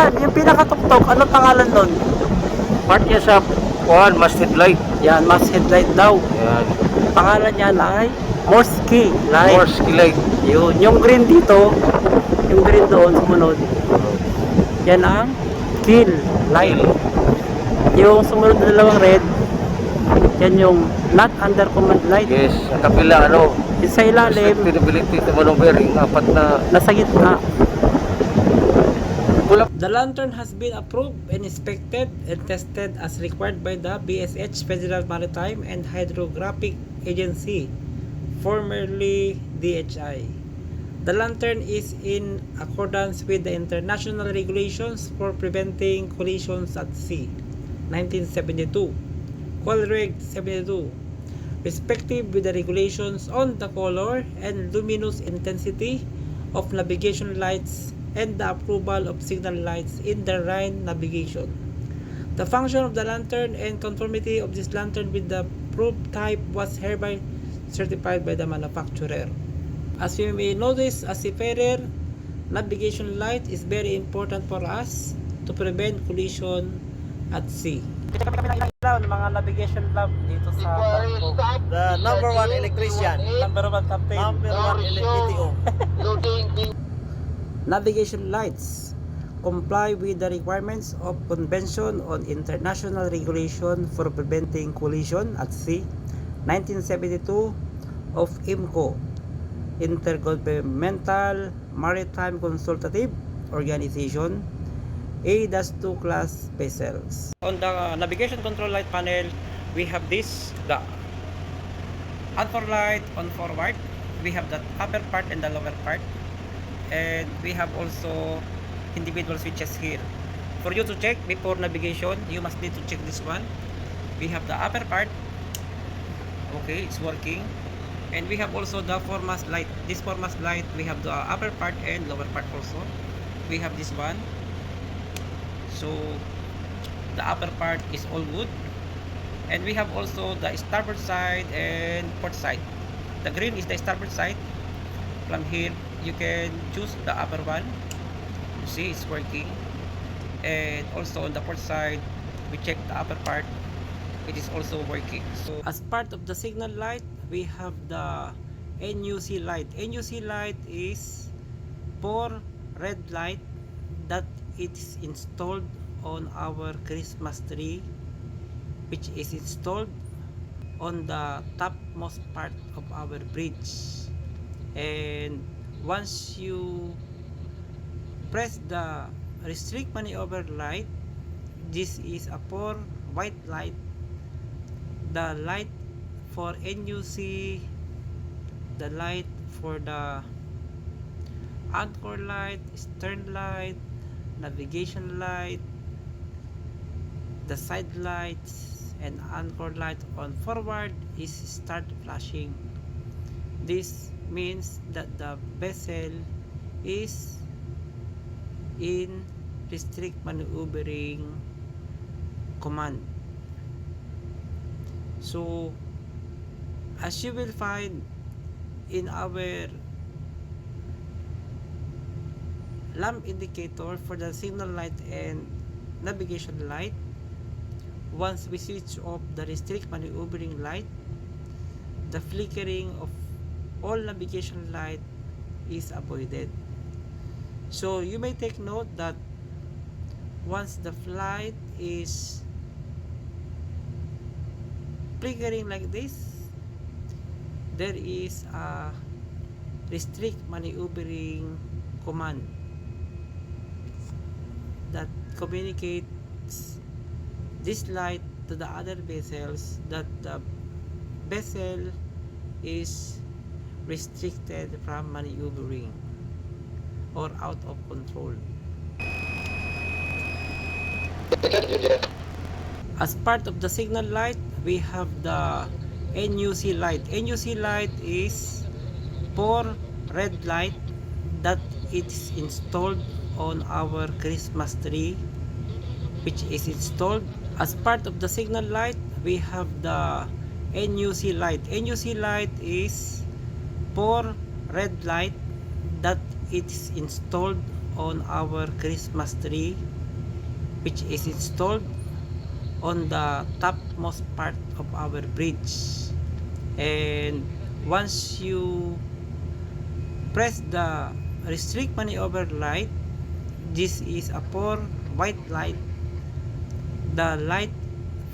yan, yung pinakatuktok, anong pangalan nun? Part niya sa masted light. Yan, mass headlight daw. Yan. Pangalan niya ay Morse key light. Morse key light. Yun, yung green dito, yung green doon, sumunod. Yan ang kill light. Yung sumunod na dalawang red, yan yung not under command light. Yes, ang kapila ano, Yung sa ilalim, restrictability to maneuver, yung apat na nasa gitna. pula. The lantern has been approved and inspected and tested as required by the BSH Federal Maritime and Hydrographic Agency, formerly DHI. The lantern is in accordance with the international regulations for preventing collisions at sea, 1972, Colreg 72, respective with the regulations on the color and luminous intensity of navigation lights and the approval of signal lights in the Rhine navigation. The function of the lantern and conformity of this lantern with the approved type was hereby certified by the manufacturer. As you may notice, as seafarer, navigation light is very important for us to prevent collision at sea. Mga navigation lamp dito sa barko. The number one electrician. Number 1 captain. Number one ETO. Navigation lights comply with the requirements of Convention on International Regulation for Preventing Collision at Sea, 1972 of IMCO, Intergovernmental Maritime Consultative Organization, A-2 class vessels. On the navigation control light panel, we have this, the anchor light on forward. We have the upper part and the lower part. And we have also individual switches here. For you to check before navigation, you must need to check this one. We have the upper part. Okay, it's working. And we have also the foremast light. This foremast light, we have the upper part and lower part also. We have this one. So the upper part is all good. And we have also the starboard side and port side. The green is the starboard side. From here, you can choose the upper one. You see, it's working. And also on the port side, we check the upper part. It is also working. So as part of the signal light, we have the NUC light. NUC light is for red light that is installed on our Christmas tree, which is installed on the topmost part of our bridge. And once you press the restrict maneuver light, this is a for white light. The light for NUC, the light for the anchor light, stern light, navigation light, the side lights, and anchor light on forward is start flashing. This means that the vessel is in restrict maneuvering command. So as you will find in our lamp indicator for the signal light and navigation light, once we switch off the restrict maneuvering light, the flickering of all navigation light is avoided. So you may take note that once the flight is flickering like this, there is a restrict maneuvering command that communicates this light to the other vessels that the vessel is restricted from maneuvering or out of control. As part of the signal light, we have the NUC light. NUC light is for red light that is installed on our Christmas tree, which is installed. As part of the signal light, we have the NUC light. NUC light is for red light that is installed on our Christmas tree, which is installed on the topmost part of our bridge. And once you press the restrict maneuver light, this is a 4 white light, the light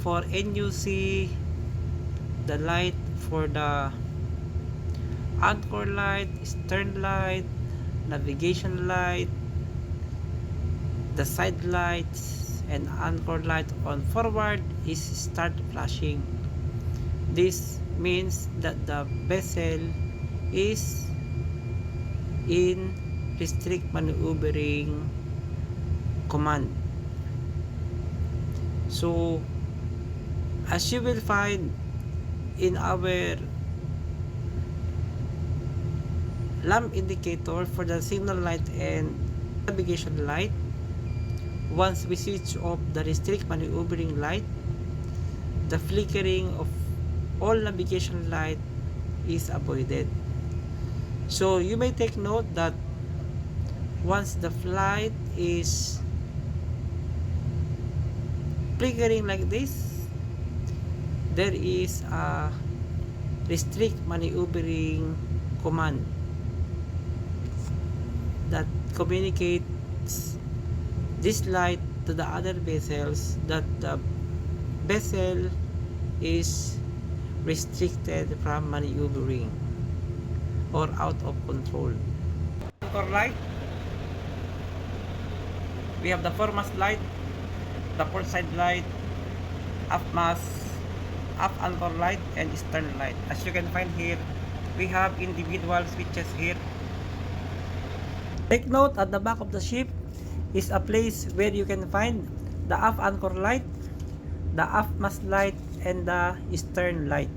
for NUC, the light for the anchor light, stern light, navigation light, the side lights, and anchor light on forward is start flashing. This means that the vessel is in restrict maneuvering command. So as you will find in our lamp indicator for the signal light and navigation light, once we switch off the restrict maneuvering light, the flickering of all navigation light is avoided. So you may take note that once the flight is flickering like this, there is a restrict maneuvering command that communicates this light to the other vessels that the vessel is restricted from maneuvering or out of control. Anchor light, we have the foremast light, the port side light, aft mast, aft anchor light, and stern light. As you can find here, we have individual switches here. Take note, at the back of the ship is a place where you can find the aft anchor light, the aft mast light, and the stern light.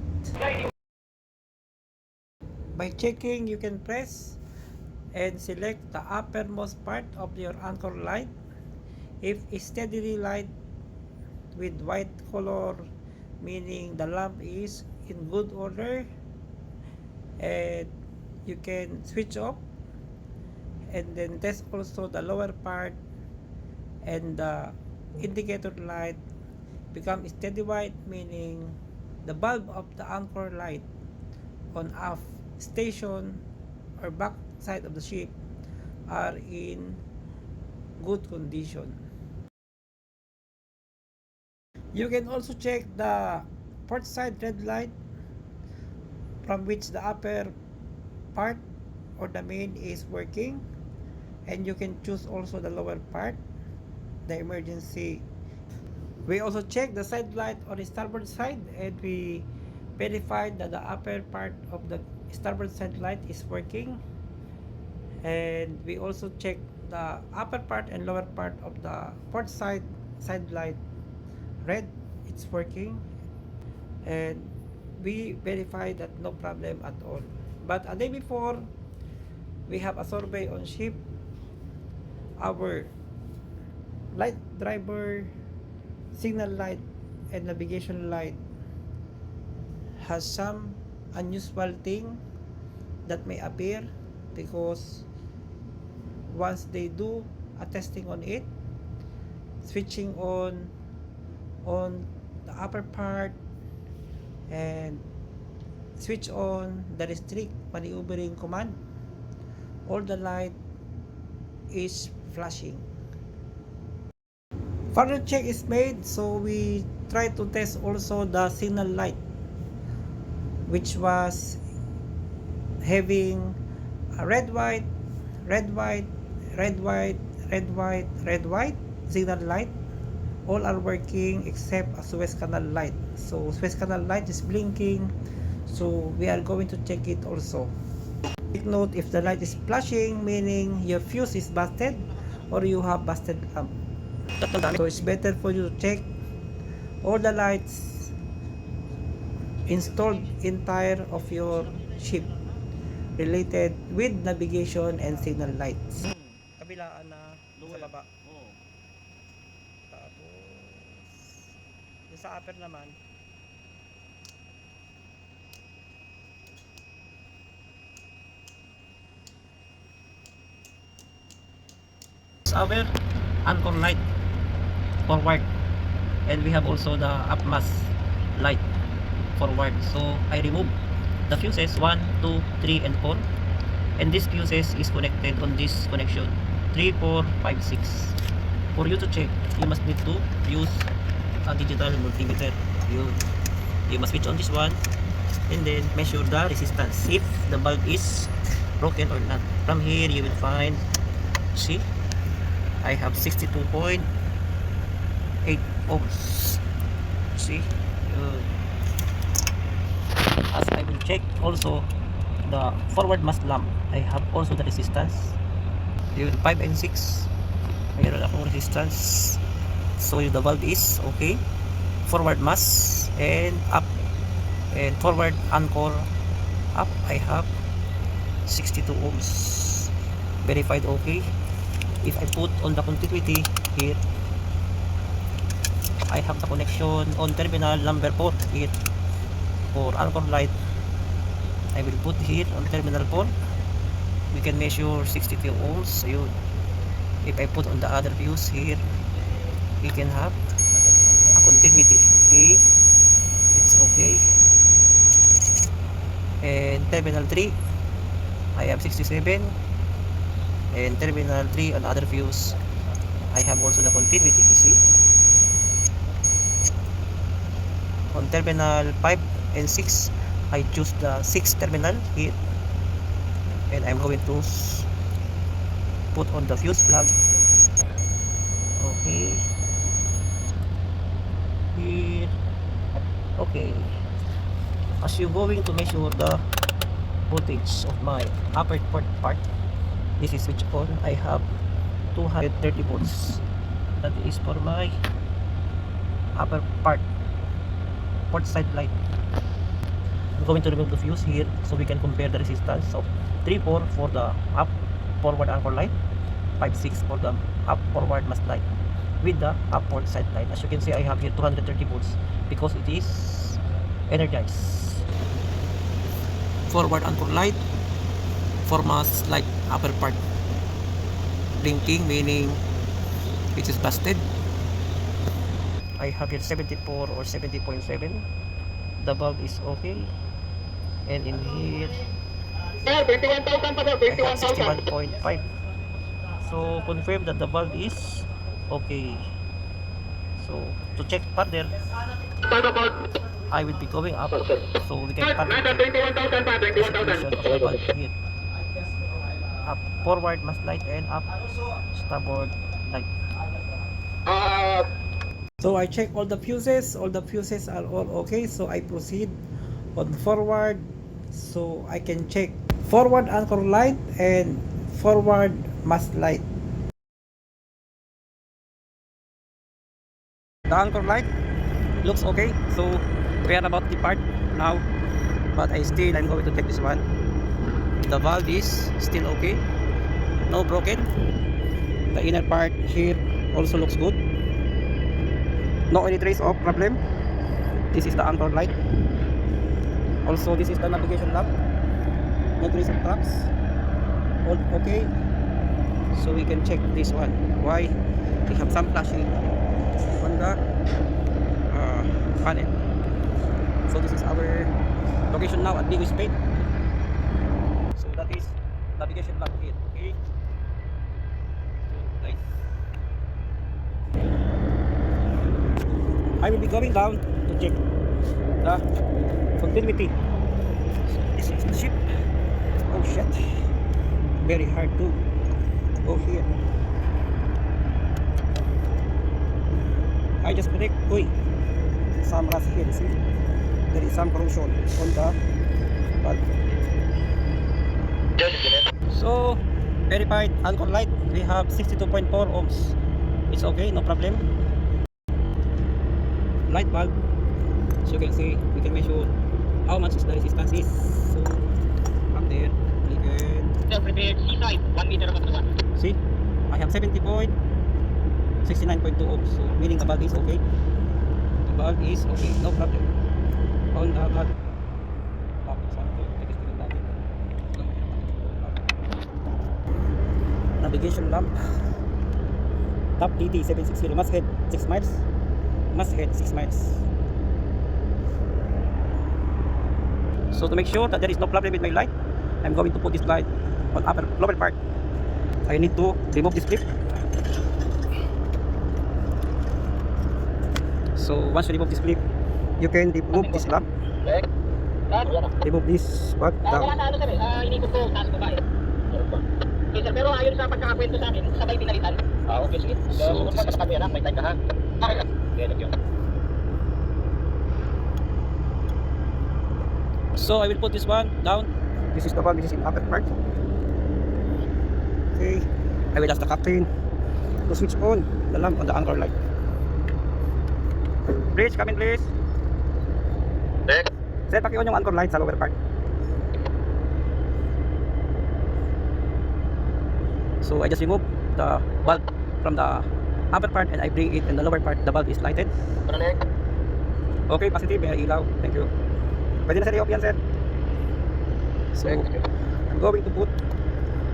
By checking, you can press and select the uppermost part of your anchor light. If it's steadily light with white color, meaning the lamp is in good order, and you can switch off and then test also the lower part, and the indicator light become steady white, meaning the bulb of the anchor light on aft station or back side of the ship are in good condition. You can also check the port side red light, from which the upper part or the main is working, and you can choose also the lower part, the emergency. We also check the side light on the starboard side, and we verified that the upper part of the starboard side light is working, and we also check the upper part and lower part of the port side light red, it's working, and we verify that no problem at all. But a day before, we have a survey on ship. Our light driver, signal light, and navigation light has some unusual thing that may appear, because once they do a testing on it, switching on the upper part and switch on the restrict maneuvering command, all the light is flashing. Further check is made, so we try to test also the signal light, which was having a red white, red white, red white, red white, red white signal light. All are working except a Suez Canal light. So Suez Canal light is blinking, so we are going to check it also. Take note, if the light is flashing, meaning your fuse is busted or you have busted lamp. So it's better for you to check all the lights installed entire of your ship related with navigation and signal lights. Kabilaan na sa baba. Tapos yung sa upper naman, our anchor light. forward, and we have also the up mask light forward. So I remove the fuses 1, 2, 3 and 4, and this fuses is connected on this connection 3, 4, 5, 6. For you to check, you must need to use a digital multimeter. You must switch on this one and then measure the resistance if the bulb is broken or not. From here you will find, see, I have 62.8 ohms. See, as I will check also the forward mask lamp, I have also the resistance. Yun, 5 and 6, mayroon akong resistance. So the bulb is okay. Forward mask and up, and forward anchor up, I have 62 ohms, verified okay. If I put on the continuity here, I have the connection on terminal number 4 here for anchor light. I will put here on terminal 4. We can measure 62 ohms. Ayun. If I put on the other views here, we can have a continuity. Okay, it's okay. And terminal 3, I have 67, and terminal 3 on other views, I have also the continuity. You see, on terminal 5 and 6, I choose the 6 terminal here, and I'm going to put on the fuse plug. Okay, here, okay. As you're going to measure the voltage of my upper port part, this is switch on. I have 230 volts. That is for my upper part port side light. I'm going to remove the fuse here so we can compare the resistance of 3, 4 for the up forward anchor light, 5, 6 for the up forward mask light with the upward side light. As you can see, I have here 230 volts because it is energized. Forward anchor light, for mask light upper part blinking, meaning it is busted. I have here 74 or 70.7. The bulb is okay, and in here I have 61.5. So confirm that the bulb is okay. So to check further, I will be going up so we can further check the situation of the bulb here. Up forward mask light and up starboard light. So I check all the fuses are all okay, so I proceed on forward so I can check forward anchor light and forward mask light. The anchor light looks okay, so we are about to depart now, but I'm going to check this one. The valve is still okay, no broken. The inner part here also looks good, no any trace of problem. This is the anchor light. Also this is the navigation lamp, no trace of cracks, all okay. So we can check this one, why we have some flashing on the panel. So this is our location now at Bigo Spain. So that is navigation lamp here, okay. Nice. I will be going down to check the continuity. So this is the ship. Oh shit, very hard to go here. I just connect. Some rust here. See, there is some corrosion on the bulb. So verified anchor light, we have 62.4 ohms. It's okay, no problem. Light bulb, so you can see, we can measure how much is the resistance is. So up there we can seaside 1 meter above the water. see, I have 70.69.2 ohms, so meaning the bulb is okay. The bulb is okay, no problem on the bulb. Navigation lamp, top DT760 masthead. 6 miles. Must hit 6 miles. So to make sure that there is no problem with my light, I'm going to put this light on lower part. I need to remove this clip. So once you remove this clip, you can remove this lamp. Remove this back down. Wala na ano sir, inikot ko taas baba eh. Okay sir, pero ayon sa pagkakakwento sa akin, sabay pinalitan. Okay, sige. So, So, kung sa kamera, may time ka ha. Okay, thank you. So I will put this one down. This is the one, this is in upper part. Okay, I will ask the captain to switch on the lamp on the anchor light. Please, come in please. Sir, paki-on yung anchor light sa lower part. So I just remove the bulb from the upper part and I bring it in the lower part. The bulb is lighted. Okay, positive, may ilaw. Thank you. Pwede na sir, i-off yan sir. So I'm going to put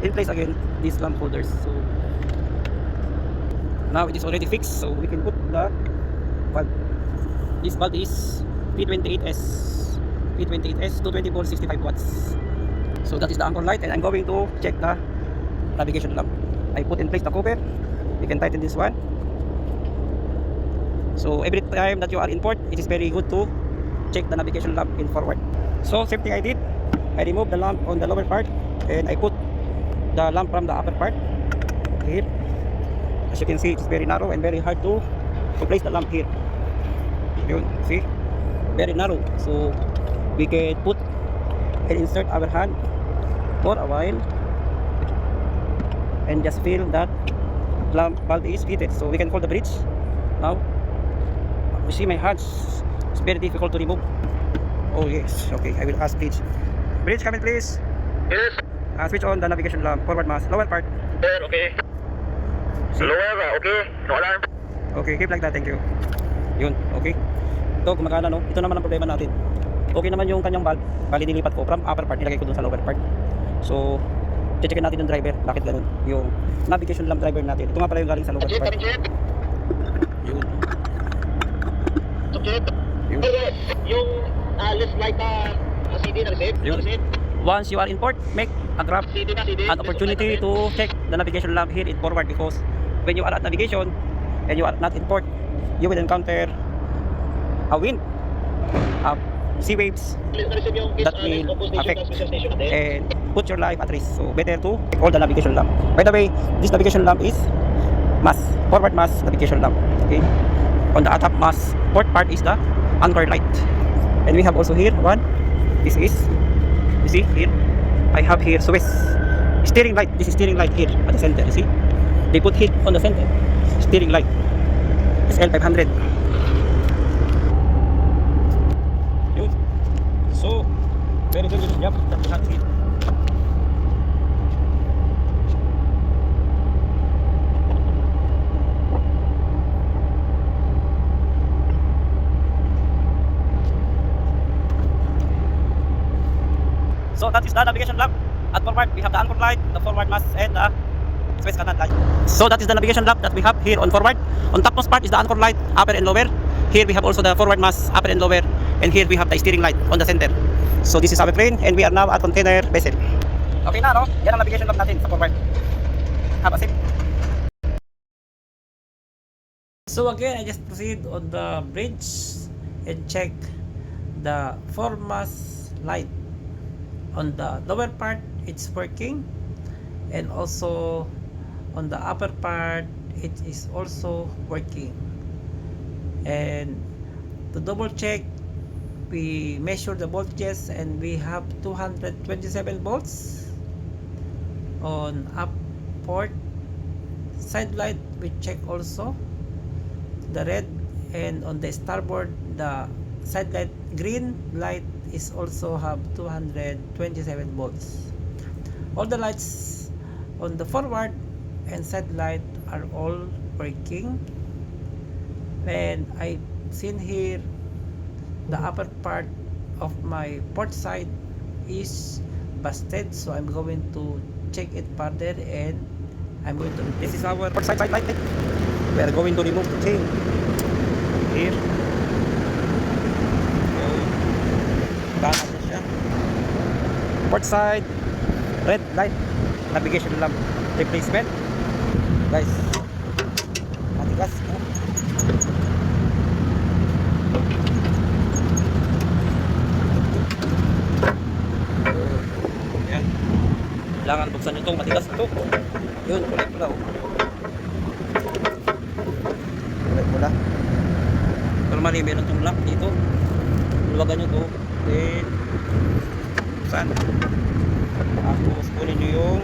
in place again these lamp holders. So now it is already fixed, so we can put the bulb. This bulb is P28S 220 volts 65 watts. So that is the anchor light, and I'm going to check the navigation lamp. I put in place the cover. You can tighten this one. So every time that you are in port, it is very good to check the navigation lamp in forward. So same thing I did. I removed the lamp on the lower part and I put the lamp from the upper part here. As you can see, it's very narrow and very hard to place the lamp here. Yun, see? Very narrow. So we can put and insert our hand for a while and just feel that lamp bulb is fitted. So we can fold the bridge. Now you see my hands, it's very difficult to remove. Oh yes, okay, I will ask bridge. Bridge, come in please. Yes, Switch on the navigation lamp, forward mass, lower part. sir, okay. Lower, okay. No alarm. Okay, keep like that, thank you. Yun, okay. Ito, gumagana no. Ito naman ang problema natin. Okay naman yung kanyang valve. Bali nilipat ko from upper part, nilagay ko dun sa lower part. So, checkin natin yung driver. Bakit ganun? Yung navigation lamp driver natin. Ito nga pala yung galing sa lower Check, part. check. Yun. Check. Yun. Yung left light CD na receive. Yun. Once you are in port, make a grab CD na, CD. an opportunity to check the navigation lamp here in forward, because when you are at navigation and you are not in port, you will encounter a wind, sea waves that will affect and put your life at risk. So better to check all the navigation lamp. By the way, this navigation lamp is mass, forward mass navigation lamp. Okay, on the atop mass port part is the anchor light, and we have also here one. This is, you see here, I have here Swiss steering light. This is steering light here at the center. You see, they put it on the center. Steering light SL500. Yun. So very good job that we have here. So that is the navigation lamp. At forward, we have the anchor light, the forward mass, and the Suez Canal light. So that is the navigation lamp that we have here on forward. On topmost part is the anchor light, upper and lower. Here we have also the forward mass, upper and lower. And here we have the steering light on the center. So this is our plane, and we are now at container vessel. Okay na, no? Yan ang navigation lamp natin sa forward. Have a sip. So again, I just proceed on the bridge and check the foremast light. On the lower part, it's working, and also on the upper part, it is also working. And to double check, we measure the voltages, and we have 227 volts on up port. Side light, we check also the red, and on the starboard, the side light green light is also have 227 volts. All the lights on the forward and side light are all working, and I seen here the upper part of my port side is busted, so I'm going to check it further, and I'm going to, this is our port side light. we are going to remove the chain here. Bahan natin siya. Port side red light navigation lamp replacement, guys. Matigas, no? Yan. Kailangan buksan ito, matigas ito. Yun, kulay pula, oh. Kulay pula. Normally meron itong lock dito. Luwagan nyo ito. Then buksan. Tapos kunin nyo yung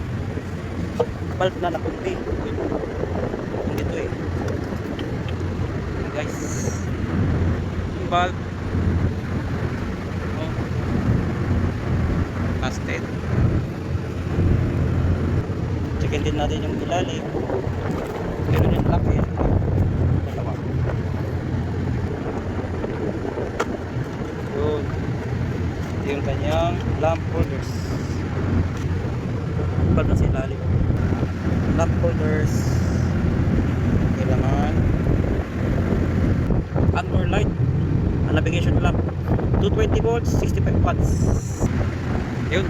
valve na nakunti. Yung dito eh. Yan, guys. Yung valve. Oh. Casted. Checkin din natin yung ilalim. Meron yung lock eh. Dalawa. Yun. Ito yung kanyang lamp holders. Pag nasa ilalim. Lamp holders. Kailangan anchor light. Navigation lamp. 220 volts, 65 watts. Yun.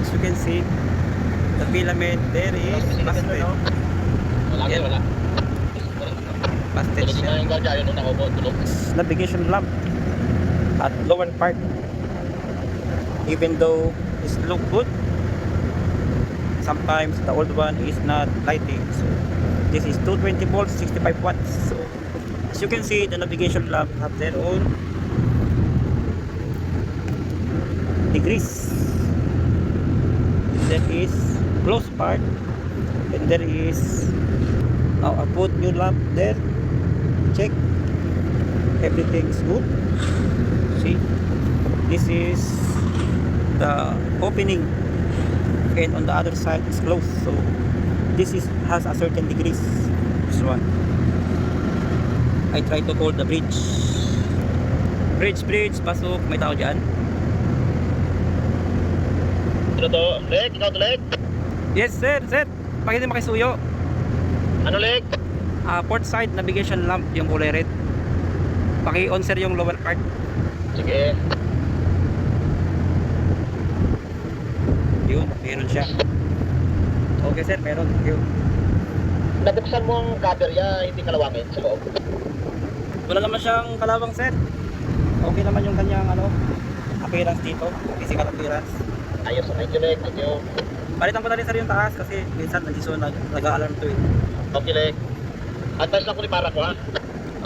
As you can see, the filament there is busted. Wala, wala. Busted Tulog siya. na yung guardia, yun ako po, tulog. Navigation lamp at lower part, even though it look good, sometimes the old one is not lighting. So this is 220 volts, 65 watts. So as you can see, the navigation lamp have their own degrees. There is close part and there is, now I put new lamp there, check everything is good. See, this is the opening and on the other side is closed, so this is has a certain degrees. This one I try to hold the bridge, pasok, may tao dyan. Ano to? Leg? Ikaw to, leg? Yes sir, pakita makisuyo. Ano, leg? Port side navigation lamp yung kulay red. Paki-on sir yung lower part. Sige. Yun, meron siya. Okay sir, meron. Yun. Nabuksan mo ang cover niya, hindi kalawangin sa loob. Wala naman siyang kalawang sir. Okay naman yung kanyang appearance dito, physical appearance. Ayos, thank you, leg. Thank you. Palitan ko na rin sir yung taas kasi minsan nandiso nag-a-alarm to eh. Okay, leg. Advice lang ko ni para ko, ha?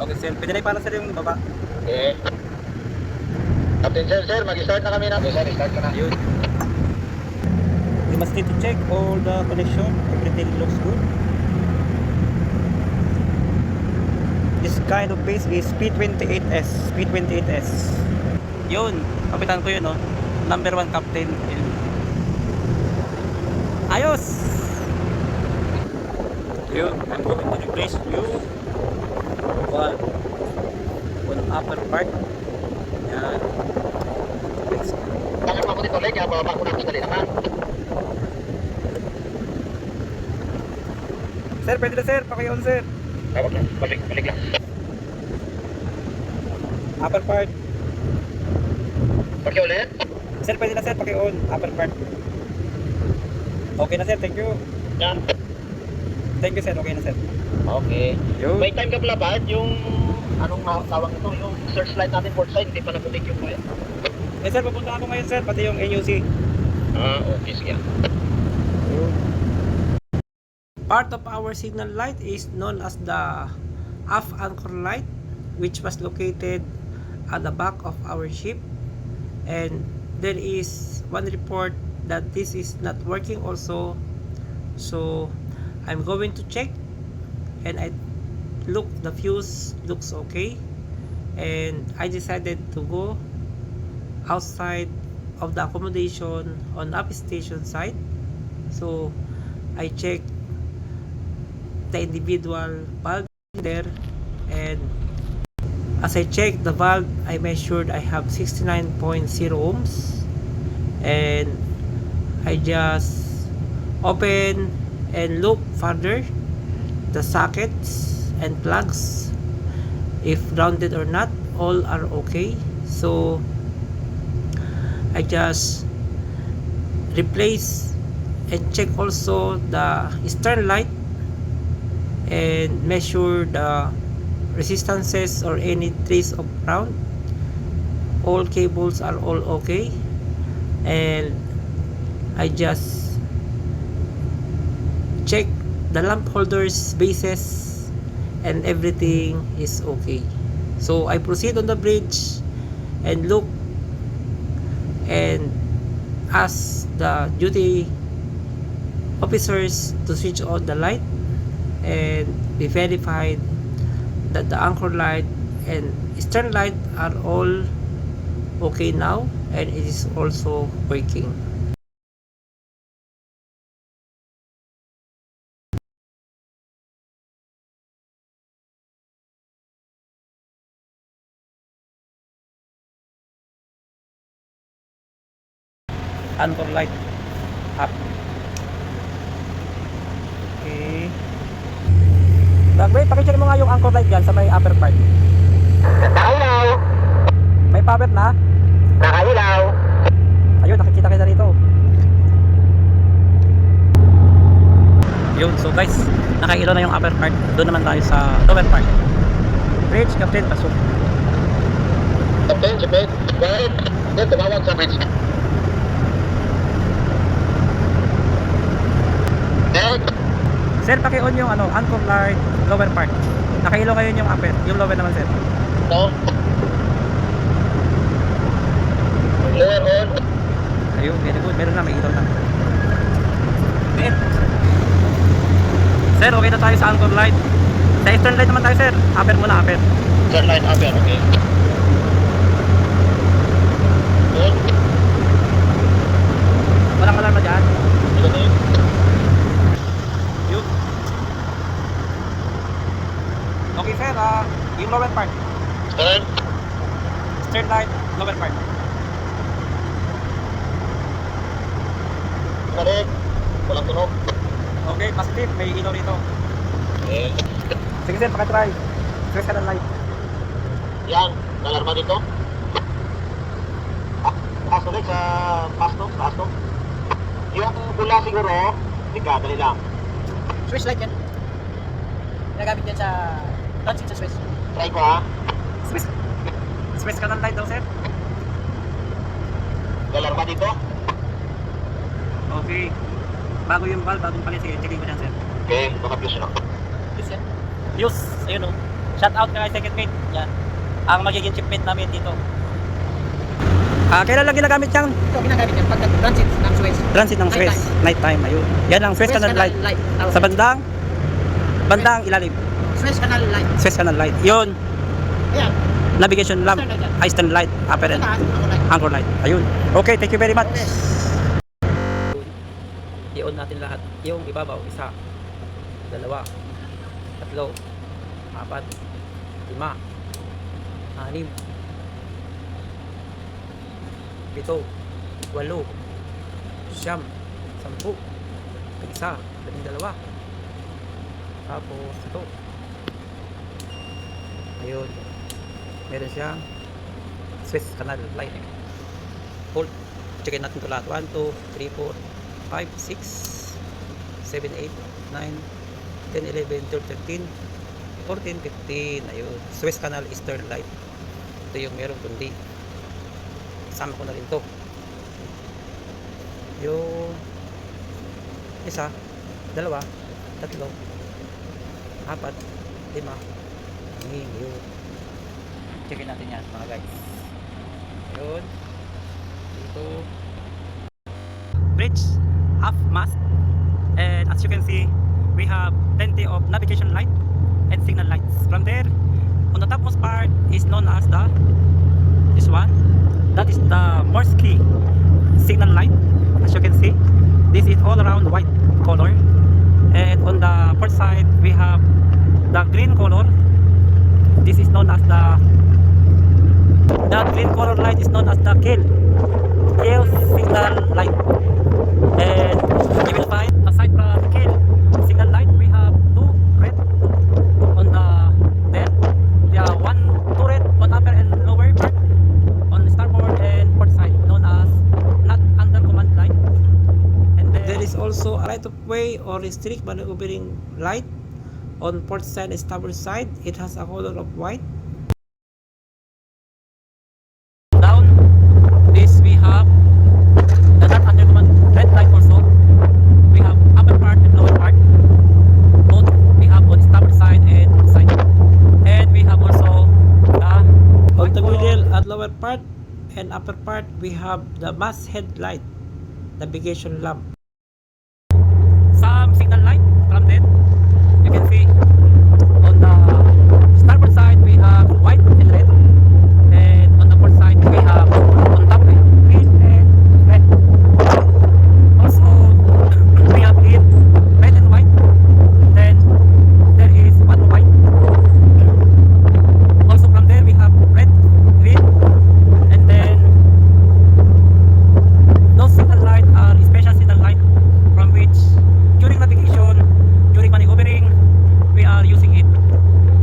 Okay sir, pwede na para sir yung baba. Okay. Captain sir, mag-start na kami na. Okay, sir, start ka na. Yun. You must need to check all the connection, everything looks good. This kind of base is P28S. Yun, kapitan ko yun, no? Number 1 captain. Yun. Ayos! Yun, I'm going to replace new valve on upper part. Yan. Bakit mo ako dito, leg? Bababa ko na ako sa naman. Sir, pwede na sir, paki-on sir. Tawag lang, balik lang. Upper part. Okay ulit? Sir, pwede na sir, paki-on. Upper part. Okay na sir, thank you. Yan. Thank you sir, okay na sir. Okay. Yun. May time ka pala ba? Yung, anong tawag ito? Yung searchlight natin port side, hindi pa nabulik yung kuya. Eh sir, papunta ako ngayon sir, pati yung NUC. Okay, sige. Part of our signal light is known as the aft anchor light, which was located at the back of our ship. And there is one report that this is not working also. So I'm going to check, and I look, the fuse looks okay, and I decided to go outside of the accommodation on up station side. So I checked the individual valve there, and as I checked the valve, I measured I have 69.0 ohms, and I just open and look further the sockets, and plugs, if grounded or not, all are okay. So I just replace and check also the stern light and measure the resistances or any trace of ground. All cables are all okay, and I just check the lamp holders bases and everything is okay. So I proceed on the bridge and look and ask the duty officers to switch on the light, and we verified that the anchor light and stern light are all okay now, and it is also working. Anchor light up. Okay. Bagway, pakicheck mo nga yung anchor light dyan sa may upper part. Nakailaw! May power na. Nakailaw! Ayun, nakikita kita rito. Yun, so guys, nakailaw na yung upper part. Doon naman tayo sa lower part. Bridge, Captain, pasok. Captain, Captain, go ahead. Then tumawag sa bridge. Next! Sir, paki-on yung anchor light, lower part. Nakailaw ngayon yung upper, yung lower naman, sir. No. Lower on. Ayun, very good. Meron na, may ilaw na. Sir, okay na tayo sa anchor light. Sa eastern light naman tayo, sir. Upper muna, upper. Turn line up yan, okay? Good. Walang alarma dyan. Good. Yun. Okay, sir. Yung lower part. Turn. Stern light, lower part. Balik. Walang tunog. Okay, positive. May ilaw rito. Okay. Sige, sir. Pakatry. Stress ka ng light. Yan. Alarma dito. Taas ulit sa pasto. Pasto. Yung pula siguro, ika, dali lang. Swiss light yan. Nagamit yan sa transit sa Swiss. Try ko ha. Stress ka ng light daw, sir. Alarma dito. Okay. Bago yung valve, bagong palit. Sige, checking ko dyan, sir. Okay, baka fuse na. Swiss yan. Use. Ayun, oh. Shout out kay second mate. Yan. Ang magiging chipmate namin dito. Kailan lang ginagamit yung Ito, ginagamit yan pag transit ng Swiss. transit ng Suez? Night time, ayun. Yan ang Suez Canal light. Sa bandang ilalim. Swiss Canal light. Suez Canal light. Yun. Ayan. Navigation lamp. Stern light yan. Eastern light. Upper and Taas, ako light. anchor light. Ayun. Okay, thank you very much. Okay. I-on natin lahat. Yung ibabaw, isa, dalawa, tatlo, apat, lima, anim, pito, walo, siyam, sampu, isa, dalawa. Tapos ito. Ayun. Meron siyang Suez Canal light. Hold. Checkin natin ito lahat. 1, 2, 3, 4, 5, 6, 7, 8, 9, 10, 11, 12, 13, 14, 15. Ayun. Suez Canal Eastern light. Ito yung meron kundi. Kasama ko na rin to. Yung isa, dalawa, tatlo, apat, lima, yun. Checkin natin yan mga guys. Ayun. Dito. Bridge, half mast, and as you can see, we have plenty of navigation light and signal lights. From there, on the topmost part is known as this one. That is the Morse key signal light. As you can see, this is all around white color, and on the port side we have the green color. This is known as the green color light is known as the kill signal light. And you will find aside from kill signal light, we have two red on the Also, a right of way or restrict maneuvering light on port side and starboard side. It has a color of white. Down this we have the dark under command red light also. We have upper part and lower part. Both we have on starboard side and port side. And we have also the on the middle at lower part and upper part we have the masthead light, navigation lamp. Some signal light from them. You can see on the starboard side we have white and red, and on the port side we have on top green and red. Also we have green, red and white. Then there is one white. Also from there we have red, green, and then those signal light are special signal light from which during navigation, during maneuvering, we are using it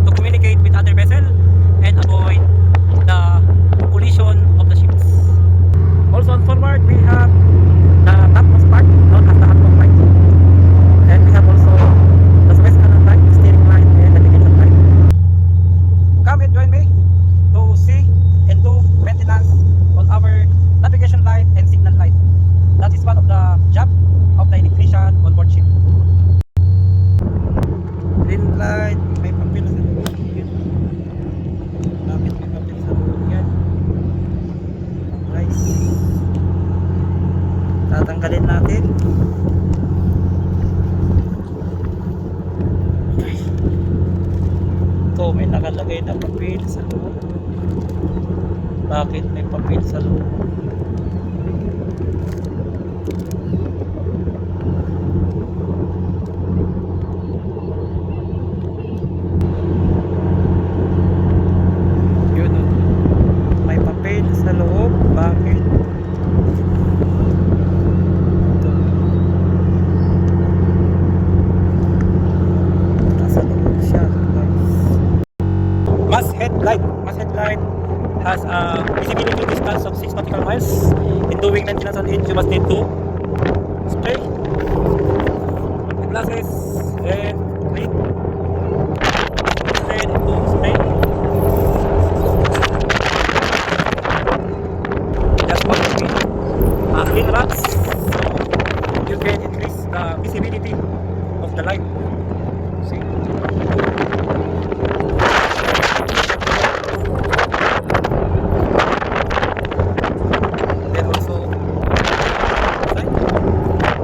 to communicate with other vessel and avoid the collision of the ships. Also on forward, we have the topmost part known as the handball light, and we have also the Suez Canal light, steering light, and navigation light. Come and join me to see and do maintenance on our navigation light and signal light. That is one of the job of the electrician on board ship. Green light, may papel sa loob. Yun. Bakit may papel sa loob yan? Guys, tatanggalin natin. Okay. Ito, may nakalagay na papel sa loob. Bakit may papel sa loob? Yun, oh. May papel sa loob. Bakit? Ito. Nasa loob siya, guys. Masthead light. Masthead light has a visibility distance of 6 nautical miles. In doing maintenance on it, you must need to spray the glasses and read. Then to spray. Just one clean rocks, so you can increase the visibility of the light. See?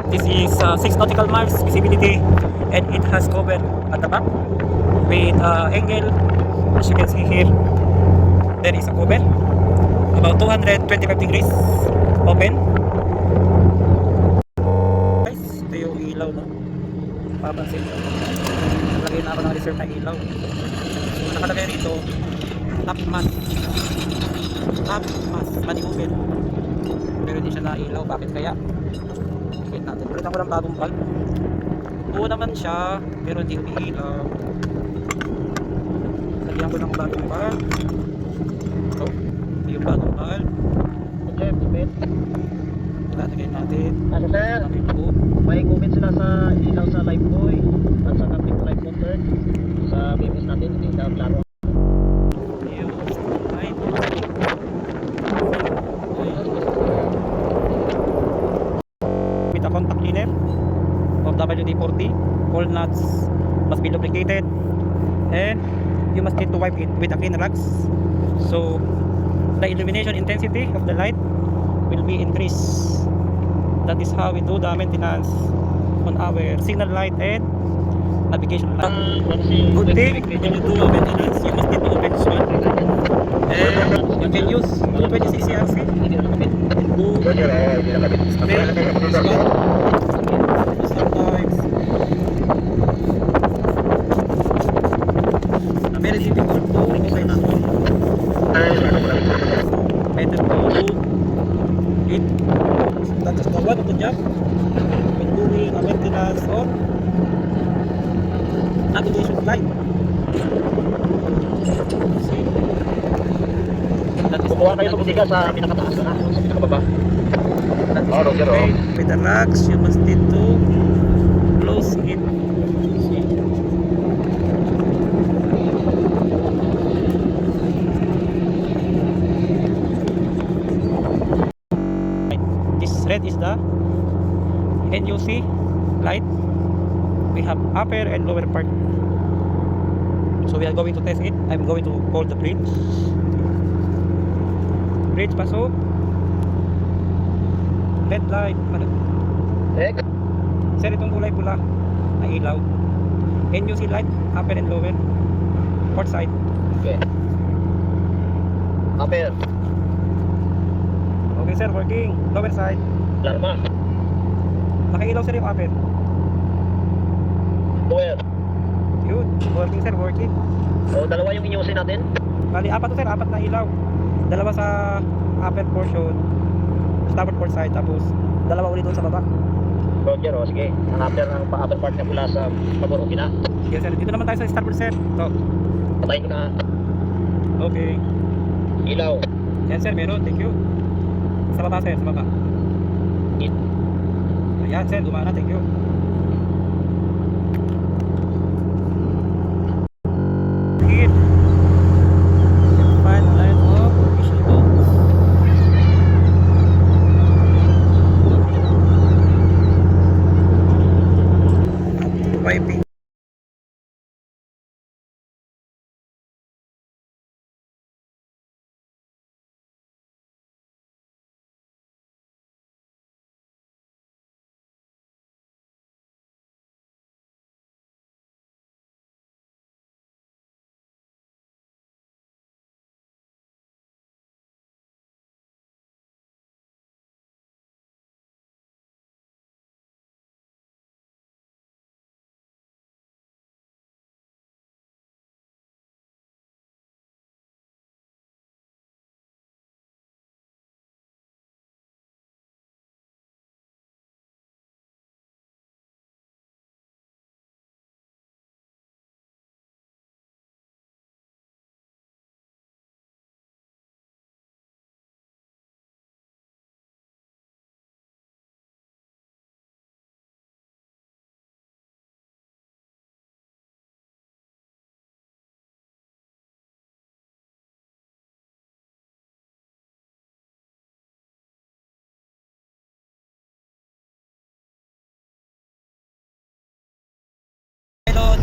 This is 6 nautical miles visibility, and it has cover at the back with angle. As you can see here, there is a cover about 225 degrees open. Guys, ito yung ilaw, no? Papansin ko, naglagay na ako ng reserve na ilaw. So, nakalagay rito top mast maneuver, pero hindi siya na ilaw. Bakit kaya? Check natin. Palitan ko ng bagong bulb. Buo naman siya, pero hindi umiilaw. Lagyan ko ng bagong bulb. Ito yung bagong bulb. Lalagay natin. Ano sir? Ito. May comment sila sa ilaw sa live boy at sa captain live motor sa BMS natin, hindi daw klaro. With a contact cleaner of WD-40, all nuts must be lubricated, and you must need to wipe it with a clean rags, so the illumination intensity of the light will be increased. That is how we do the maintenance on our signal light and navigation light. Good thing when you do a maintenance, you must need to open this one, and you can use open the CCRC and do spray this one. Sometimes very difficult to open this one. Better to do it. That is the one of the job when doing a maintenance on navigation light. See? That is Kukuha kayo sa sa pinakataas na, sa pinakababa. With the racks, you must need to see it. See. Right. This red is the NUC light. We have upper and lower part. So we are going to test it. I'm going to call the bridge. Bridge, pasok. Red light. Check. Sir, itong kulay pula na ilaw. NUC light, upper and lower. Port side. Okay. Upper. Okay sir, working. Lower side. Alarma. Nakailaw sir yung upper. Lower. Yun. Working sir, working. So, dalawa yung inyusin natin. Bali, apat to sir, apat na ilaw. Dalawa sa upper portion, starboard port side, tapos dalawa ulit doon sa baba. Roger, o sige. Ang upper part niya mula sa pabor, okay na. Yes sir, dito naman tayo sa starboard sir. Ito. Patayin ko na. Okay. Ilaw. Yan sir, meron. Thank you. Sa baba sir, sa baba. Ayan sir, gumana. Thank you. Hit. Fan light off. Fishing box. Piping. Pilot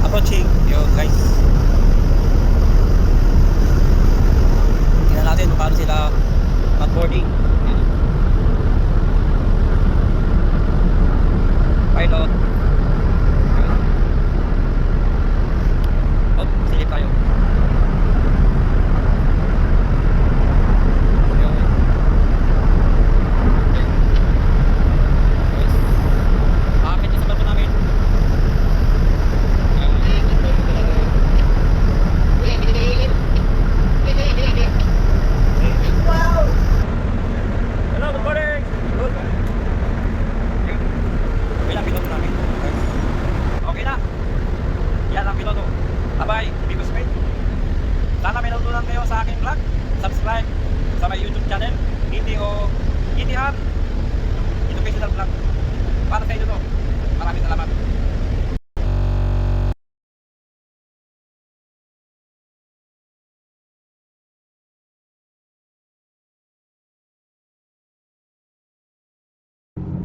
approaching. Yo guys. Tingnan natin kung paano sila mag-boarding. Pilot. Oh, silip tayo. Yo. Akit yung sa barko namin. Hello, good morning. Good. Okay lang piloto namin. Okay na. Yan ang piloto. Bye-bye, Bigos Mate. Sana may natutunan kayo sa aking vlog. Subscribe sa my YouTube channel, ETO ETR Educational Vlog. Para sa inyo to. Maraming salamat.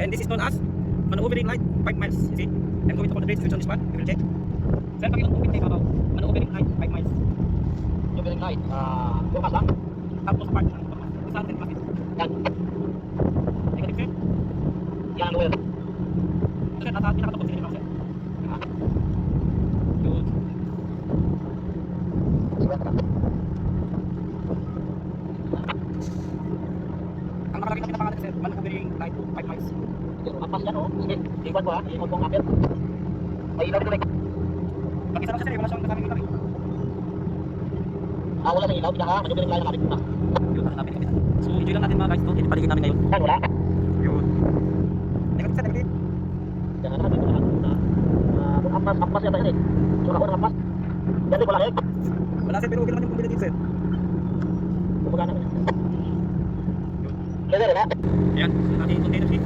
And this is known as maneuvering light 5 miles. You see? I'm going to call the bridge switch on this one. We will check. Sir, pakilong tayo mabaw. Maneuvering light 5 miles. Maneuvering light. Bukas lang. Tapos sa part ng isang din bakit. Yan. Negative sir. Yan ang lower. Sir, pinakatukod sila sir. Good. Ang nakalagay na pinapangalan sir, maneuvering light 5 miles. Apas yan, o. Sige. Iwan ko, ha. Iwan ko ang upper. May ilaw dito, Mike. Mag-isa lang sir, wala siyang kasama ilaw eh. Wala sa ilaw. Pinaka, maneuvering light ang upper muna. Yun, hanapin kami. So, enjoy lang natin mga guys ito. Ito paligid namin ngayon. Yan, wala. Yun. Negative sir, negative. Yan, hanapin ko na. Apas yata yan eh. Sura ko ng apas. Yan, di ko lang eh. Wala sir, pero okay naman yung combinative sir. Kumagana. Leather, wala. Ayan, so natin yung container sheet.